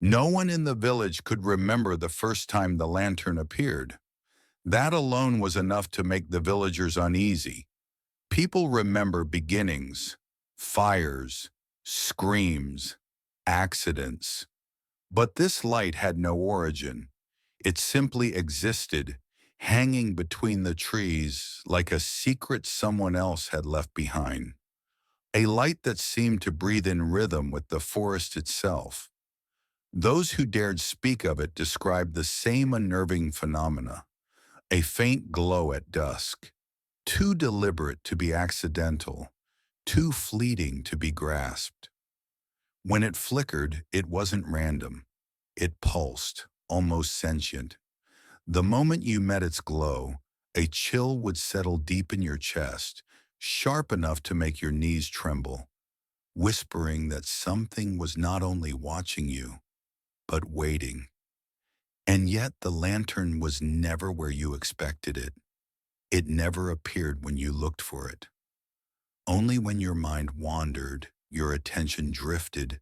No one in the village could remember the first time the lantern appeared. That alone was enough to make the villagers uneasy. People remember beginnings, fires, screams, accidents. But this light had no origin. It simply existed, hanging between the trees like a secret someone else had left behind. A light that seemed to breathe in rhythm with the forest itself. Those who dared speak of it described the same unnerving phenomena, a faint glow at dusk, too deliberate to be accidental, too fleeting to be grasped. When it flickered, it wasn't random. It pulsed, almost sentient. The moment you met its glow, a chill would settle deep in your chest, sharp enough to make your knees tremble, whispering that something was not only watching you, but waiting. And yet the lantern was never where you expected it. It never appeared when you looked for it. Only when your mind wandered, your attention drifted,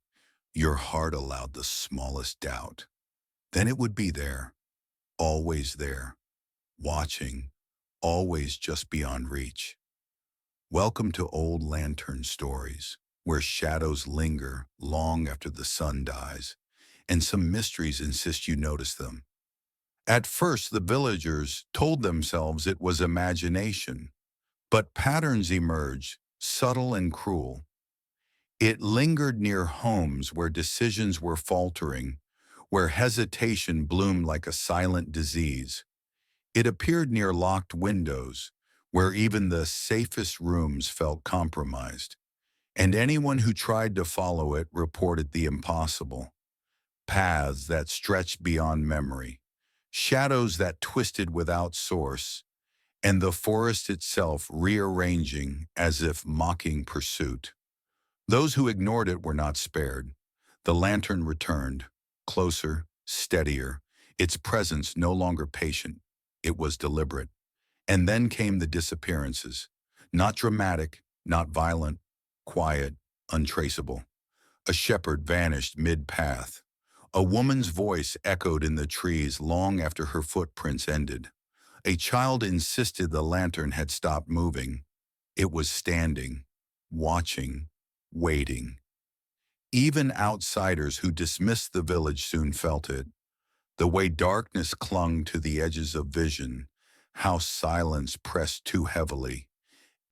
your heart allowed the smallest doubt. Then it would be there, watching, always just beyond reach. Welcome to Old Lantern Stories, where shadows linger long after the sun dies, and some mysteries insist you notice them. At first, the villagers told themselves it was imagination, but patterns emerged, subtle and cruel. It lingered near homes where decisions were faltering, where hesitation bloomed like a silent disease. It appeared near locked windows, where even the safest rooms felt compromised, and anyone who tried to follow it reported the impossible. Paths that stretched beyond memory, shadows that twisted without source, and the forest itself rearranging as if mocking pursuit. Those who ignored it were not spared. The lantern returned, closer, steadier, its presence no longer patient. It was deliberate. And then came the disappearances. Not dramatic, not violent, quiet, untraceable. A shepherd vanished mid-path. A woman's voice echoed in the trees long after her footprints ended. A child insisted the lantern had stopped moving. It was standing, watching, waiting. Even outsiders who dismissed the village soon felt it. The way darkness clung to the edges of vision, how silence pressed too heavily,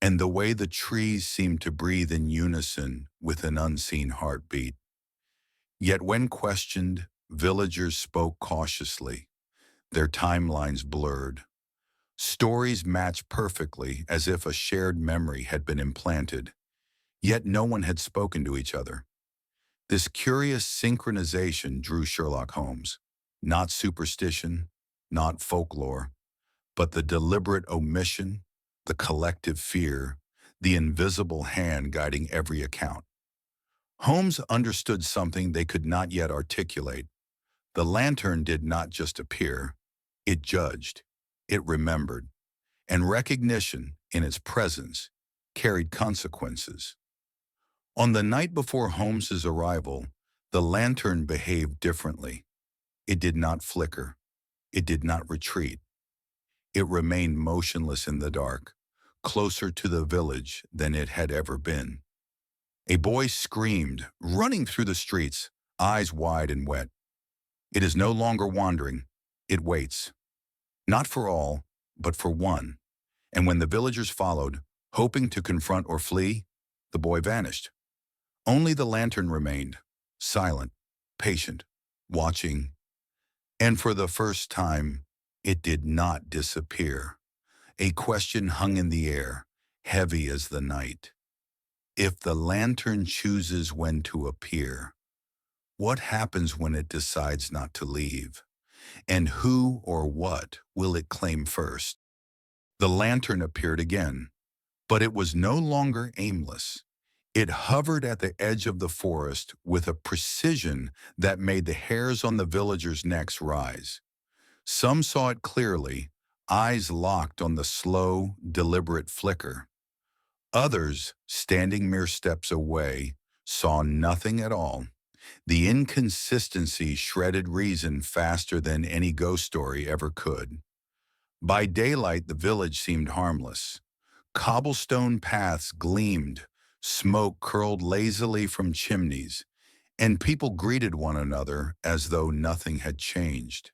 and the way the trees seemed to breathe in unison with an unseen heartbeat. Yet when questioned, villagers spoke cautiously, their timelines blurred. Stories matched perfectly as if a shared memory had been implanted, yet no one had spoken to each other. This curious synchronization drew Sherlock Holmes. Not superstition, not folklore, but the deliberate omission, the collective fear, the invisible hand guiding every account. Holmes understood something they could not yet articulate. The lantern did not just appear, it judged, it remembered, and recognition in its presence carried consequences. On the night before Holmes's arrival, the lantern behaved differently. It did not flicker. It did not retreat. It remained motionless in the dark, closer to the village than it had ever been. A boy screamed, running through the streets, eyes wide and wet. It is no longer wandering. It waits. Not for all, but for one. And when the villagers followed, hoping to confront or flee, the boy vanished. Only the lantern remained, silent, patient, watching. And for the first time, it did not disappear. A question hung in the air, heavy as the night. If the lantern chooses when to appear, what happens when it decides not to leave? And who or what will it claim first? The lantern appeared again, but it was no longer aimless. It hovered at the edge of the forest with a precision that made the hairs on the villagers' necks rise. Some saw it clearly, eyes locked on the slow, deliberate flicker. Others, standing mere steps away, saw nothing at all, The inconsistency shredded reason faster than any ghost story ever could. By daylight, the village seemed harmless. Cobblestone paths gleamed, smoke curled lazily from chimneys, and people greeted one another as though nothing had changed.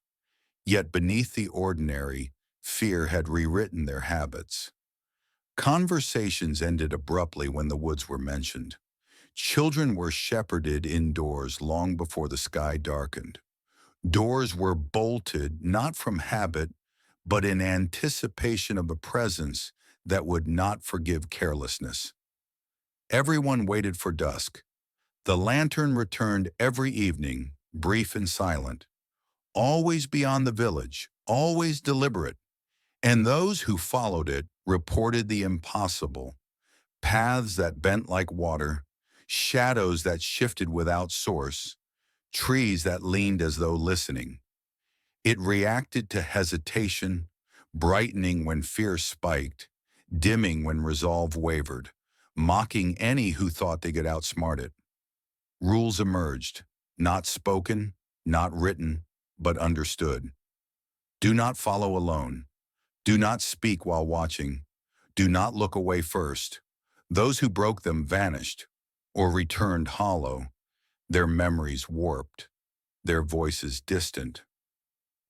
Yet beneath the ordinary, fear had rewritten their habits. Conversations ended abruptly when the woods were mentioned. Children were shepherded indoors long before the sky darkened. Doors were bolted not from habit, but in anticipation of a presence that would not forgive carelessness. Everyone waited for dusk. The lantern returned every evening, brief and silent, always beyond the village, always deliberate, and those who followed it reported the impossible: paths that bent like water, shadows that shifted without source, trees that leaned as though listening. It reacted to hesitation, brightening when fear spiked, dimming when resolve wavered, mocking any who thought they could outsmart it. Rules emerged, not spoken, not written, but understood. Do not follow alone. Do not speak while watching. Do not look away first. Those who broke them vanished or returned hollow, their memories warped, their voices distant.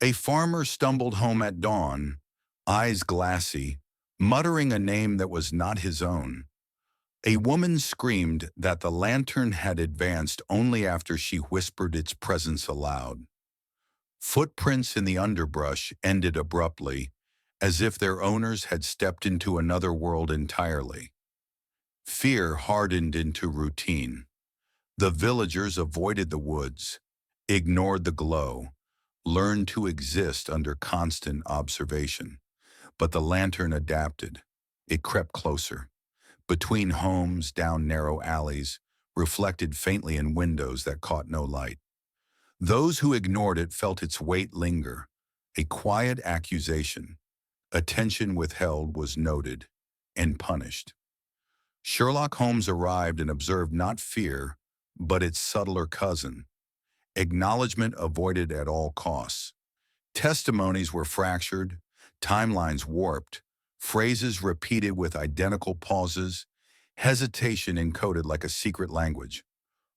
A farmer stumbled home at dawn, eyes glassy, muttering a name that was not his own. A woman screamed that the lantern had advanced only after she whispered its presence aloud. Footprints in the underbrush ended abruptly, as if their owners had stepped into another world entirely. Fear hardened into routine. The villagers avoided the woods, ignored the glow, learned to exist under constant observation. But the lantern adapted. It crept closer, between homes, down narrow alleys, reflected faintly in windows that caught no light. Those who ignored it felt its weight linger, a quiet accusation. Attention withheld was noted and punished. Sherlock Holmes arrived and observed not fear, but its subtler cousin, acknowledgement avoided at all costs. Testimonies were fractured, timelines warped, phrases repeated with identical pauses, hesitation encoded like a secret language.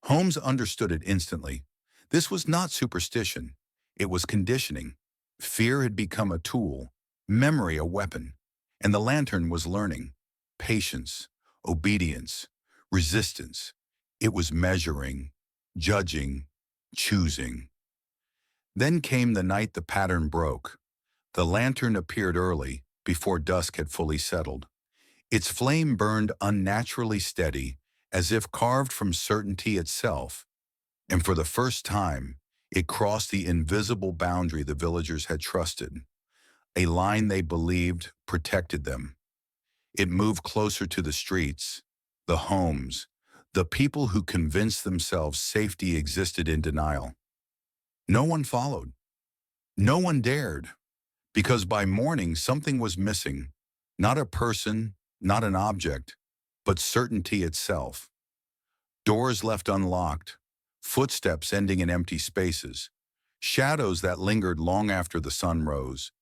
Holmes understood it instantly. This was not superstition. It was conditioning. Fear had become a tool, memory a weapon, and the lantern was learning. Patience, obedience, resistance. It was measuring, judging, choosing. Then came the night the pattern broke. The lantern appeared early, before dusk had fully settled. Its flame burned unnaturally steady, as if carved from certainty itself, and for the first time, it crossed the invisible boundary the villagers had trusted, a line they believed protected them. It moved closer to the streets, the homes, the people who convinced themselves safety existed in denial. No one followed. No one dared, because by morning something was missing, not a person, not an object, but certainty itself. Doors left unlocked, footsteps ending in empty spaces, shadows that lingered long after the sun rose,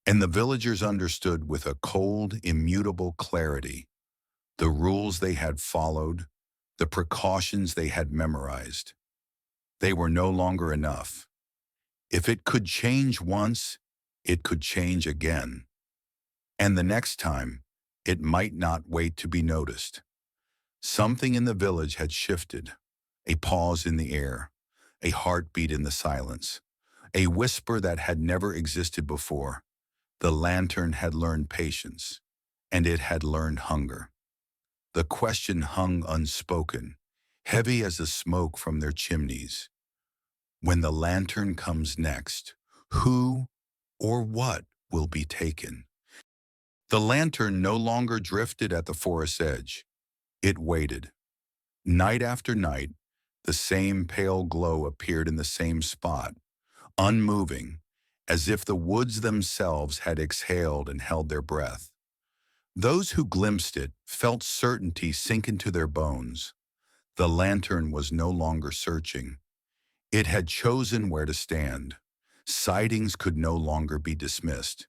and the villagers understood with a cold, immutable clarity the rules they had followed, the precautions they had memorized. They were no longer enough. If it could change once, it could change again. And the next time, it might not wait to be noticed. Something in the village had shifted, a pause in the air, a heartbeat in the silence, a whisper that had never existed before. The lantern had learned patience, and it had learned hunger. The question hung unspoken, heavy as the smoke from their chimneys. When the lantern comes next, who or what will be taken? The lantern no longer drifted at the forest's edge. It waited. Night after night, the same pale glow appeared in the same spot, unmoving, as if the woods themselves had exhaled and held their breath. Those who glimpsed it felt certainty sink into their bones. The lantern was no longer searching. It had chosen where to stand. Sightings could no longer be dismissed.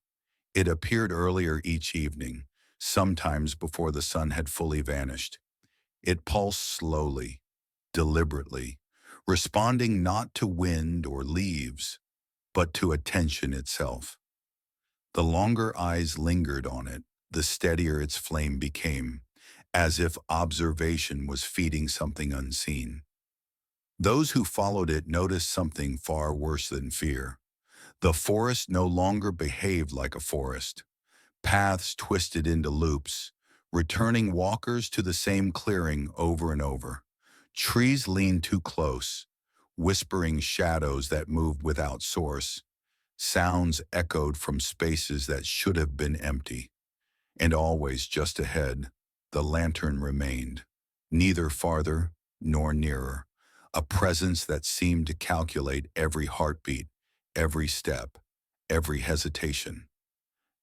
It appeared earlier each evening, sometimes before the sun had fully vanished. It pulsed slowly, deliberately, responding not to wind or leaves, but to attention itself. The longer eyes lingered on it, the steadier its flame became, as if observation was feeding something unseen. Those who followed it noticed something far worse than fear. The forest no longer behaved like a forest. Paths twisted into loops, returning walkers to the same clearing over and over. Trees leaned too close, whispering shadows that moved without source. Sounds echoed from spaces that should have been empty. And always just ahead, the lantern remained, neither farther nor nearer, a presence that seemed to calculate every heartbeat, every step, every hesitation.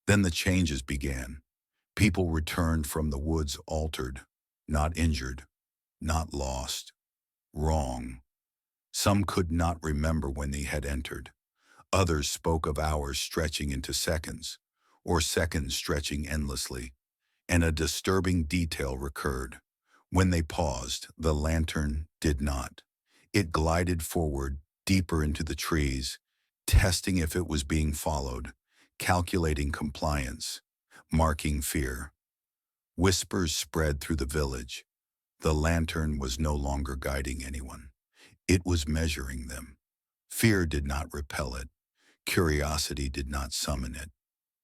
Then the changes began. People returned from the woods altered, not injured, not lost, wrong. Some could not remember when they had entered. Others spoke of hours stretching into seconds, or seconds stretching endlessly. And a disturbing detail recurred. When they paused, the lantern did not. It glided forward, deeper into the trees, testing if it was being followed, calculating compliance, marking fear. Whispers spread through the village. The lantern was no longer guiding anyone. It was measuring them. Fear did not repel it. Curiosity did not summon it.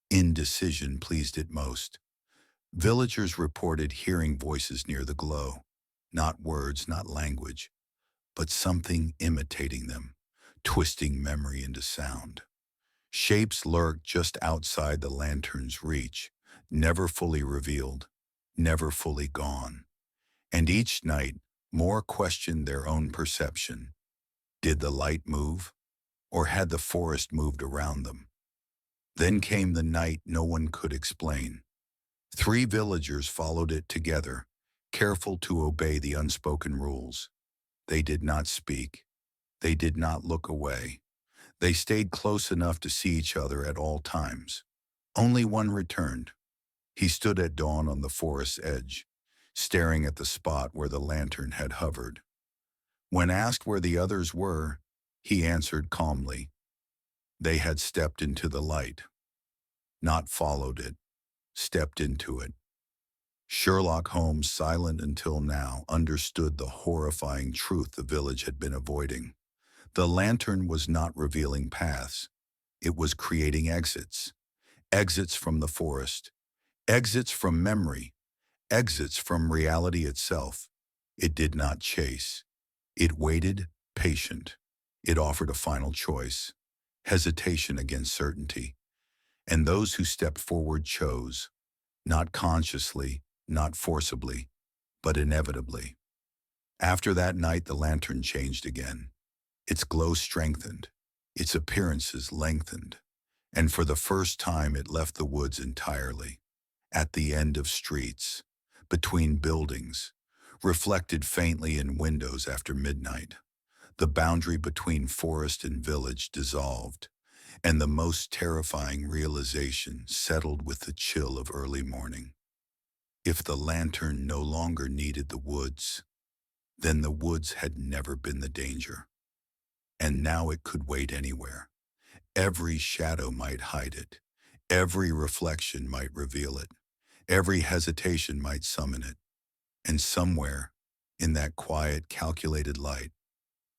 Indecision pleased it most. Villagers reported hearing voices near the glow. Not words, not language, but something imitating them, twisting memory into sound. Shapes lurked just outside the lantern's reach, never fully revealed, never fully gone. And each night, more questioned their own perception. Did the light move, or had the forest moved around them? Then came the night no one could explain. 3 villagers followed it together, careful to obey the unspoken rules. They did not speak. They did not look away. They stayed close enough to see each other at all times. Only one returned. He stood at dawn on the forest's edge, staring at the spot where the lantern had hovered. When asked where the others were, he answered calmly. They had stepped into the light, not followed it, stepped into it. Sherlock Holmes, silent until now, understood the horrifying truth the village had been avoiding. The lantern was not revealing paths. It was creating exits. Exits from the forest. Exits from memory. Exits from reality itself. It did not chase. It waited, patient. It offered a final choice. Hesitation against certainty. And those who stepped forward chose. Not consciously, not forcibly, but inevitably. After that night, the lantern changed again. Its glow strengthened, its appearances lengthened, and for the first time it left the woods entirely. At the end of streets, between buildings, reflected faintly in windows after midnight. The boundary between forest and village dissolved, and the most terrifying realization settled with the chill of early morning. If the lantern no longer needed the woods, then the woods had never been the danger. And now it could wait anywhere. Every shadow might hide it. Every reflection might reveal it. Every hesitation might summon it. And somewhere, in that quiet, calculated light,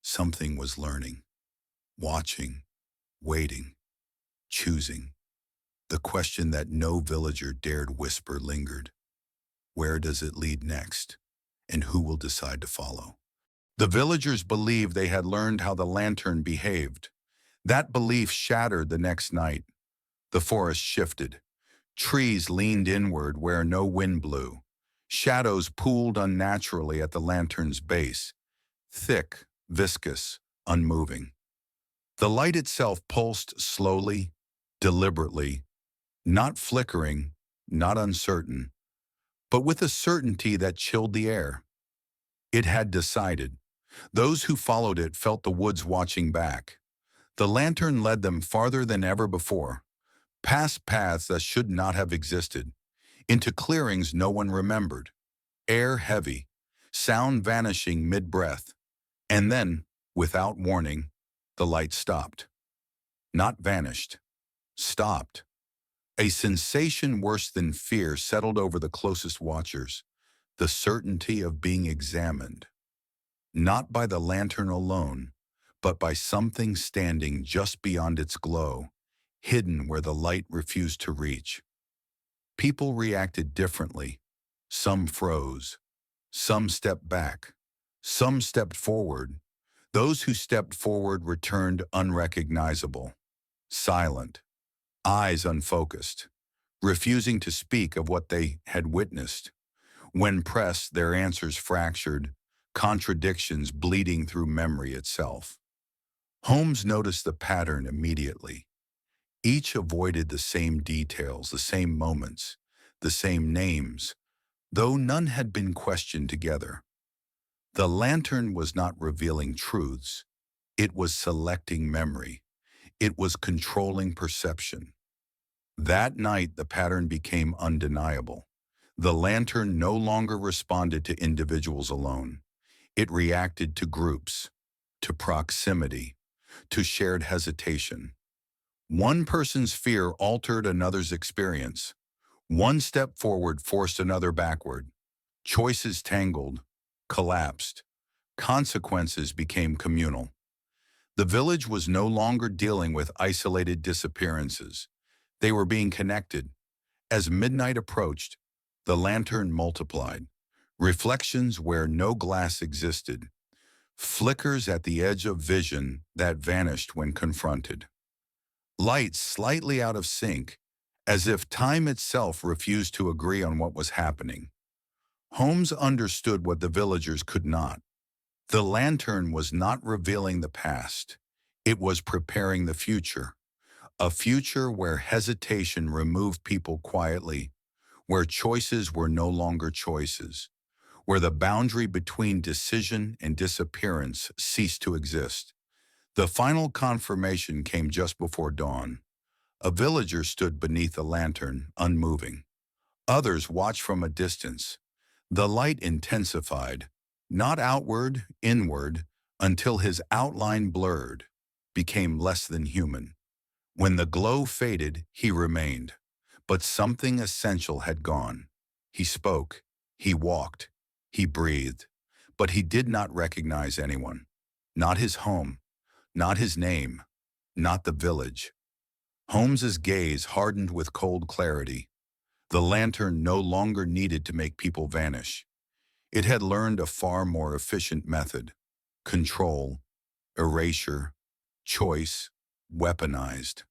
something was learning, watching, waiting, choosing. The question that no villager dared whisper lingered. Where does it lead next? And who will decide to follow? The villagers believed they had learned how the lantern behaved. That belief shattered the next night. The forest shifted. Trees leaned inward where no wind blew. Shadows pooled unnaturally at the lantern's base, thick, viscous, unmoving. The light itself pulsed slowly, deliberately, not flickering, not uncertain, but with a certainty that chilled the air. It had decided. Those who followed it felt the woods watching back. The lantern led them farther than ever before, past paths that should not have existed, into clearings no one remembered, air heavy, sound vanishing mid-breath. And then, without warning, the light stopped. Not vanished, stopped. A sensation worse than fear settled over the closest watchers, the certainty of being examined. Not by the lantern alone, but by something standing just beyond its glow, hidden where the light refused to reach. People reacted differently. Some froze. Some stepped back. Some stepped forward. Those who stepped forward returned unrecognizable, silent, eyes unfocused, refusing to speak of what they had witnessed. When pressed, their answers fractured, contradictions bleeding through memory itself. Holmes noticed the pattern immediately. Each avoided the same details, the same moments, the same names, though none had been questioned together. The lantern was not revealing truths. It was selecting memory. It was controlling perception. That night, the pattern became undeniable. The lantern no longer responded to individuals alone. It reacted to groups, to proximity, to shared hesitation. One person's fear altered another's experience. One step forward forced another backward. Choices tangled, collapsed. Consequences became communal. The village was no longer dealing with isolated disappearances. They were being connected. As midnight approached, the lantern multiplied. Reflections where no glass existed. Flickers at the edge of vision that vanished when confronted. Lights slightly out of sync, as if time itself refused to agree on what was happening. Holmes understood what the villagers could not. The lantern was not revealing the past. It was preparing the future. A future where hesitation removed people quietly, where choices were no longer choices, where the boundary between decision and disappearance ceased to exist. The final confirmation came just before dawn. A villager stood beneath the lantern, unmoving. Others watched from a distance. The light intensified, not outward, inward, until his outline blurred, became less than human. When the glow faded, he remained. But something essential had gone. He spoke, he walked, he breathed, but he did not recognize anyone. Not his home, not his name, not the village. Holmes's gaze hardened with cold clarity. The lantern no longer needed to make people vanish. It had learned a far more efficient method: control, erasure, choice, weaponized.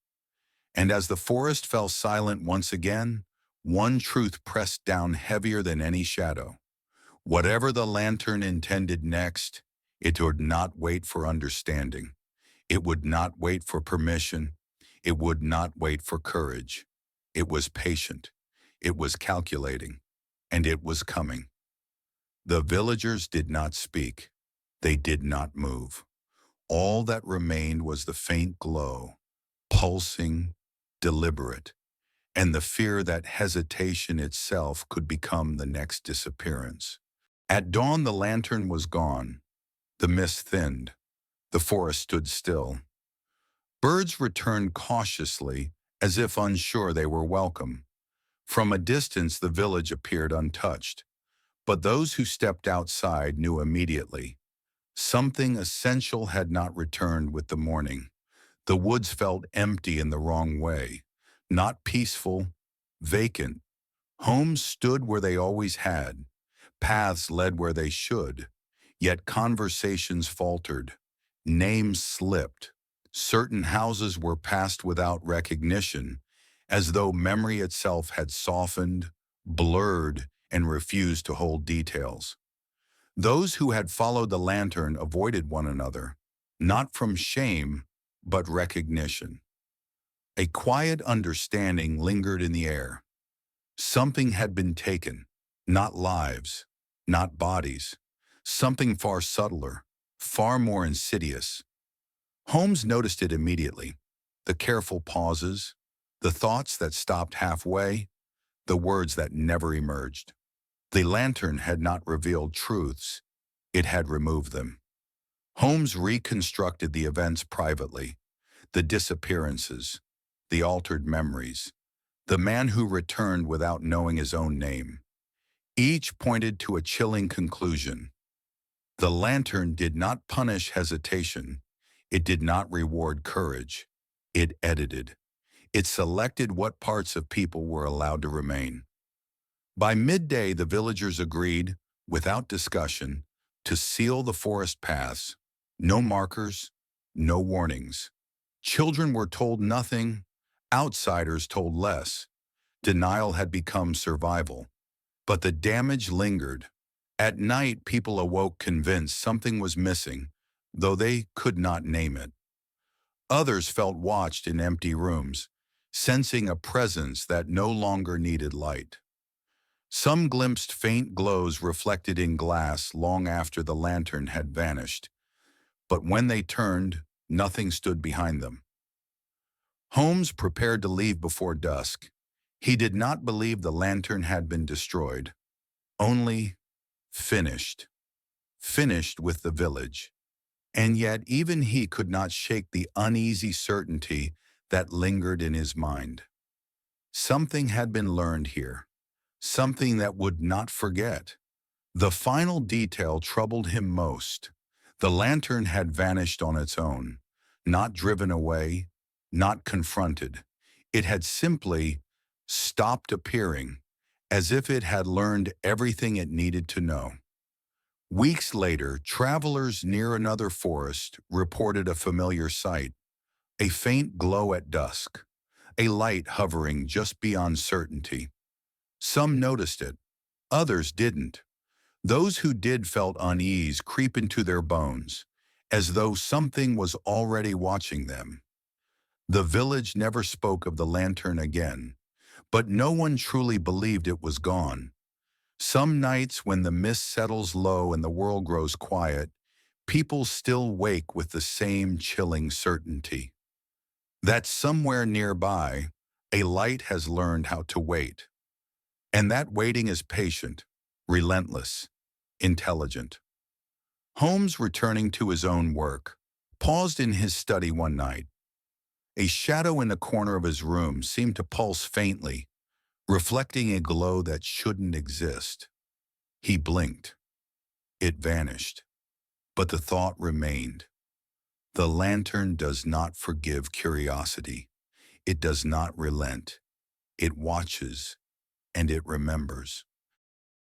And as the forest fell silent once again, one truth pressed down heavier than any shadow. Whatever the lantern intended next, it would not wait for understanding. It would not wait for permission. It would not wait for courage. It was patient. It was calculating. And it was coming. The villagers did not speak. They did not move. All that remained was the faint glow, pulsing, deliberate, and the fear that hesitation itself could become the next disappearance. At dawn, the lantern was gone. The mist thinned. The forest stood still. Birds returned cautiously, as if unsure they were welcome. From a distance, the village appeared untouched. But those who stepped outside knew immediately. Something essential had not returned with the morning. The woods felt empty in the wrong way. Not peaceful, vacant. Homes stood where they always had. Paths led where they should. Yet conversations faltered. Names slipped. Certain houses were passed without recognition, as though memory itself had softened, blurred, and refused to hold details. Those who had followed the lantern avoided one another, not from shame, but recognition. A quiet understanding lingered in the air. Something had been taken, not lives, not bodies, something far subtler, far more insidious. Holmes noticed it immediately. The careful pauses, the thoughts that stopped halfway, the words that never emerged. The lantern had not revealed truths, it had removed them. Holmes reconstructed the events privately, the disappearances, the altered memories, the man who returned without knowing his own name. Each pointed to a chilling conclusion. The lantern did not punish hesitation. It did not reward courage. It edited. It selected what parts of people were allowed to remain. By midday, the villagers agreed, without discussion, to seal the forest paths. No markers, no warnings. Children were told nothing, outsiders told less. Denial had become survival. But the damage lingered. At night, people awoke convinced something was missing, though they could not name it. Others felt watched in empty rooms, sensing a presence that no longer needed light. Some glimpsed faint glows reflected in glass long after the lantern had vanished, but when they turned, nothing stood behind them. Holmes prepared to leave before dusk. He did not believe the lantern had been destroyed, only finished. Finished with the village. And yet even he could not shake the uneasy certainty that lingered in his mind. Something had been learned here, something that would not forget. The final detail troubled him most. The lantern had vanished on its own, not driven away, not confronted. It had simply stopped appearing, as if it had learned everything it needed to know. Weeks later, travelers near another forest reported a familiar sight, a faint glow at dusk, a light hovering just beyond certainty. Some noticed it, others didn't. Those who did felt unease creep into their bones, as though something was already watching them. The village never spoke of the lantern again, but no one truly believed it was gone. Some nights when the mist settles low and the world grows quiet, people still wake with the same chilling certainty. That somewhere nearby, a light has learned how to wait. And that waiting is patient, relentless, intelligent. Holmes, returning to his own work, paused in his study one night. A shadow in the corner of his room seemed to pulse faintly, reflecting a glow that shouldn't exist. He blinked. It vanished. But the thought remained. The lantern does not forgive curiosity. It does not relent. It watches, and it remembers.